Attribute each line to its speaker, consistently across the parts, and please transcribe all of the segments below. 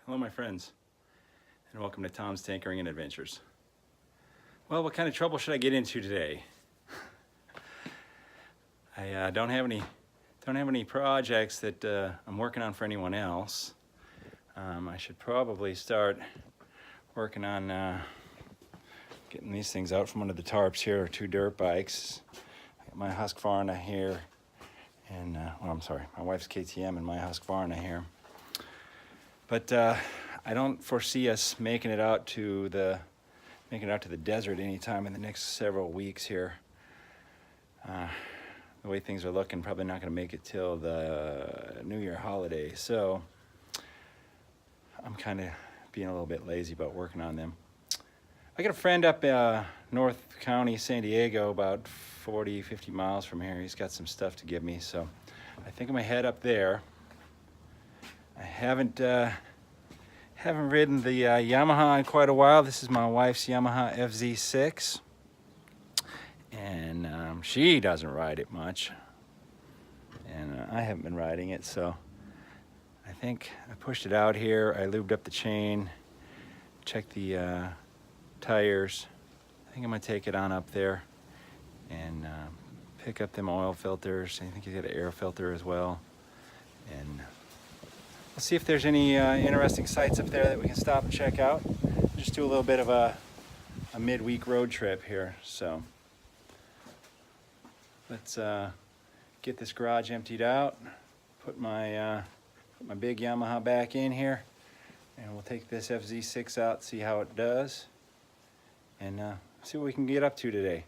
Speaker 1: Hello my friends, and welcome to Tom's Tinkering and Adventures. Well, what kind of trouble should I get into today? I don't have any projects that I'm working on for anyone else. I should probably start working on getting these things out from under the tarps here. Are two dirt bikes. I got my Husqvarna here, and well, I'm sorry, my wife's KTM and my Husqvarna here. But I don't foresee us making it out to the desert anytime in the next several weeks here. The way things are looking, probably not going to make it till the New Year holiday. So I'm kind of being a little bit lazy about working on them. I got a friend up North County, San Diego, about 40-50 miles from here. He's got some stuff to give me, so I think I'm gonna head up there. I haven't ridden the Yamaha in quite a while. This is my wife's Yamaha FZ6, and she doesn't ride it much, and I haven't been riding it, so I think I pushed it out here. I lubed up the chain, checked the tires. I think I'm gonna take it on up there and pick up them oil filters. I think he's got an air filter as well, and we'll see if there's any interesting sites up there that we can stop and check out. Just do a little bit of a midweek road trip here. So let's get this garage emptied out, put my big Yamaha back in here, and we'll take this FZ6 out, see how it does, and see what we can get up to today.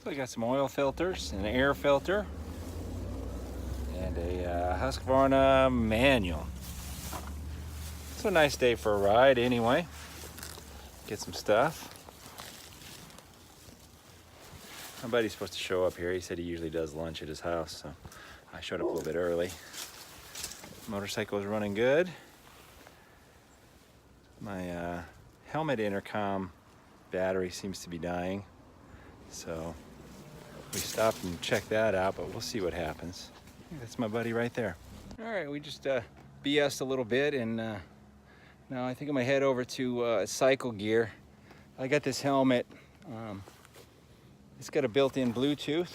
Speaker 1: So we got some oil filters and an air filter and a Husqvarna manual. It's a nice day for a ride anyway. Get some stuff. My buddy's supposed to show up here. He said he usually does lunch at his house, so I showed up a little bit early. Motorcycle is running good. My helmet intercom battery seems to be dying, so we stopped and checked that out, but we'll see what happens. That's my buddy right there. All right, we just BS'd a little bit, and now I think I'm gonna head over to Cycle Gear. I got this helmet. It's got a built-in Bluetooth,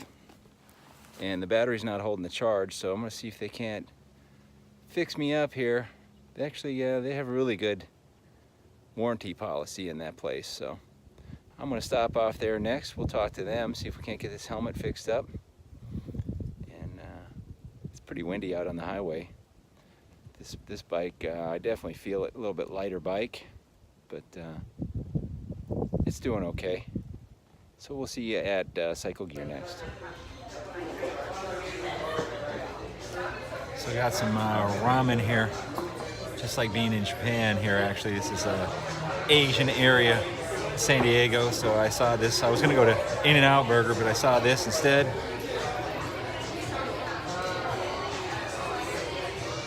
Speaker 1: and the battery's not holding the charge, so I'm gonna see if they can't fix me up here. They actually, they have a really good warranty policy in that place, so I'm gonna stop off there next. We'll talk to them, see if we can't get this helmet fixed up. Pretty windy out on the highway. This bike, I definitely feel it, a little bit lighter bike, but it's doing okay. So we'll see you at Cycle Gear next. So I got some ramen here, just like being in Japan here. Actually, this is a Asian area, San Diego. So I saw this. I was gonna go to In-N-Out Burger, but I saw this instead.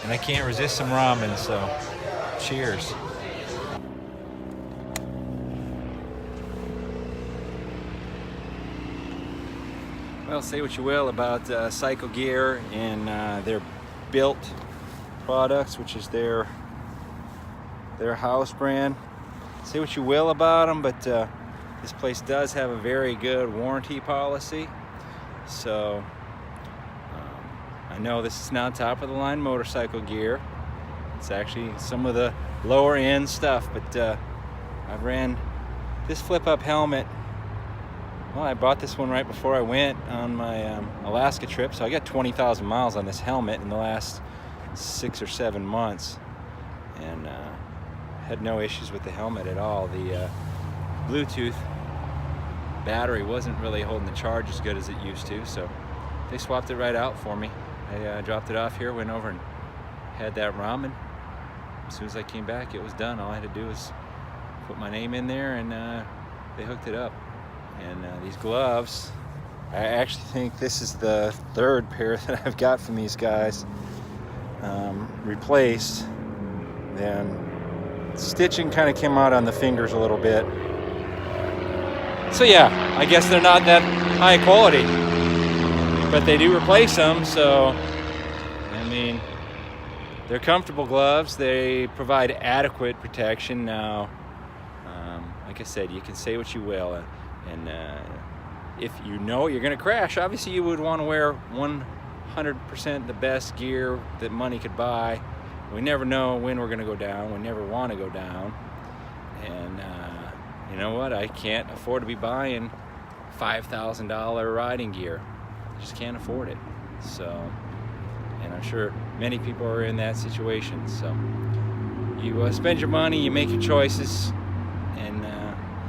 Speaker 1: And I can't resist some ramen, so cheers. Well, say what you will about Cycle Gear and their built products, which is their house brand. Say what you will about them, but this place does have a very good warranty policy. So I know this is not top of the line motorcycle gear. It's actually some of the lower end stuff, but I ran this flip up helmet. Well, I bought this one right before I went on my Alaska trip, so I got 20,000 miles on this helmet in the last 6 or 7 months, and had no issues with the helmet at all. The Bluetooth battery wasn't really holding the charge as good as it used to, so they swapped it right out for me. I dropped it off here, went over and had that ramen. As soon as I came back, it was done. All I had to do was put my name in there, and they hooked it up. And these gloves, I actually think this is the third pair that I've got from these guys replaced. Then stitching kind of came out on the fingers a little bit. So yeah, I guess they're not that high quality, but they do replace them, so I mean, They're comfortable gloves. They provide adequate protection. Now, like I said, you can say what you will, and if you know you're going to crash, obviously you would want to wear 100% the best gear that money could buy. We never know when we're going to go down. We never want to go down. And you know what? I can't afford to be buying $5,000 riding gear. I just can't afford it. So, and I'm sure many people are in that situation. So you spend your money, you make your choices, and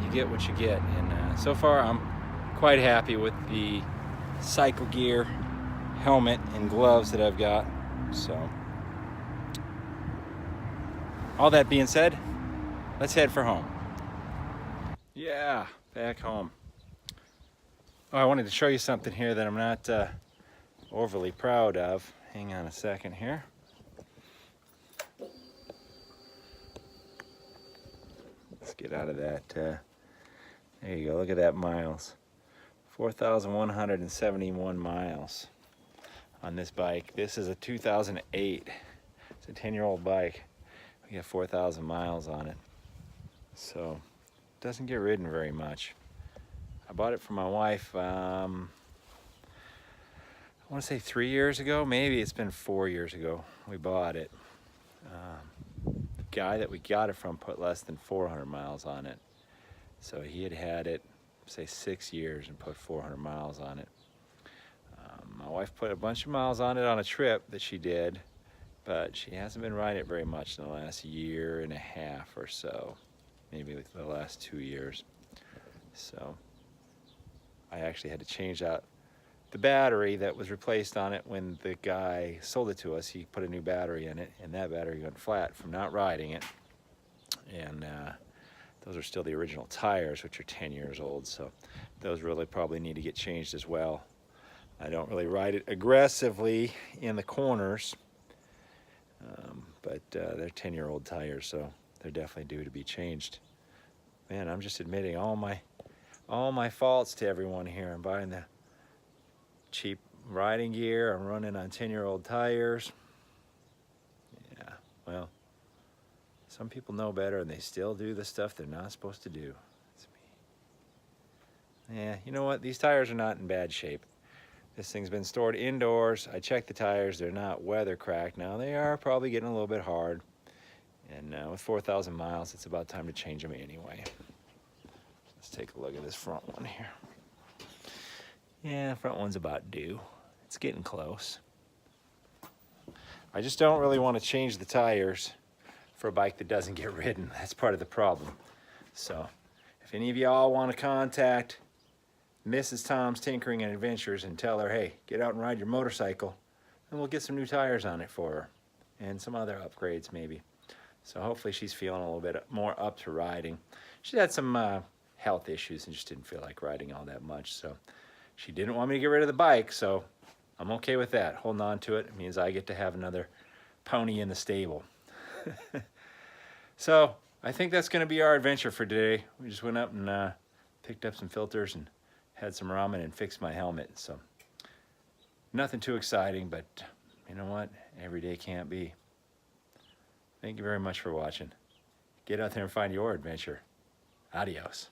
Speaker 1: you get what you get. And so far I'm quite happy with the Cycle Gear helmet and gloves that I've got. So all that being said, let's head for home. Yeah, back home. Oh, I wanted to show you something here that I'm not overly proud of. Hang on a second here. Let's get out of that. There you go, look at that miles. 4,171 miles on this bike. This is a 2008. It's a 10-year-old bike. We got 4,000 miles on it. So, it doesn't get ridden very much. I bought it for my wife, I want to say 3 years ago. Maybe it's been 4 years ago we bought it. The guy that we got it from put less than 400 miles on it. So he had it, say 6 years, and put 400 miles on it. My wife put a bunch of miles on it on a trip that she did, but she hasn't been riding it very much in the last year and a half or so. Maybe the last 2 years. So I actually had to change out the battery that was replaced on it when the guy sold it to us. He put a new battery in it, and that battery went flat from not riding it. And those are still the original tires, which are 10 years old, so those really probably need to get changed as well. I don't really ride it aggressively in the corners, but they're 10-year-old tires, so they're definitely due to be changed. Man, I'm just admitting all my faults to everyone here. I'm buying the cheap riding gear. I'm running on 10-year-old tires. Yeah, well, some people know better and they still do the stuff they're not supposed to do. It's me. Yeah, you know what? These tires are not in bad shape. This thing's been stored indoors. I checked the tires. They're not weather cracked. Now they are probably getting a little bit hard. And with 4,000 miles, it's about time to change them anyway. Let's take a look at this front one here. Yeah, front one's about due. It's getting close. I just don't really want to change the tires for a bike that doesn't get ridden. That's part of the problem. So if any of y'all want to contact Mrs. Tom's Tinkering and Adventures and tell her, hey, get out and ride your motorcycle, and we'll get some new tires on it for her and some other upgrades maybe. So hopefully she's feeling a little bit more up to riding. She had some health issues and just didn't feel like riding all that much. So she didn't want me to get rid of the bike, so I'm okay with that. Holding on to it means I get to have another pony in the stable. So I think that's going to be our adventure for today. We just went up and picked up some filters and had some ramen and fixed my helmet. So nothing too exciting, but you know what? Every day can't be. Thank you very much for watching. Get out there and find your adventure. Adios.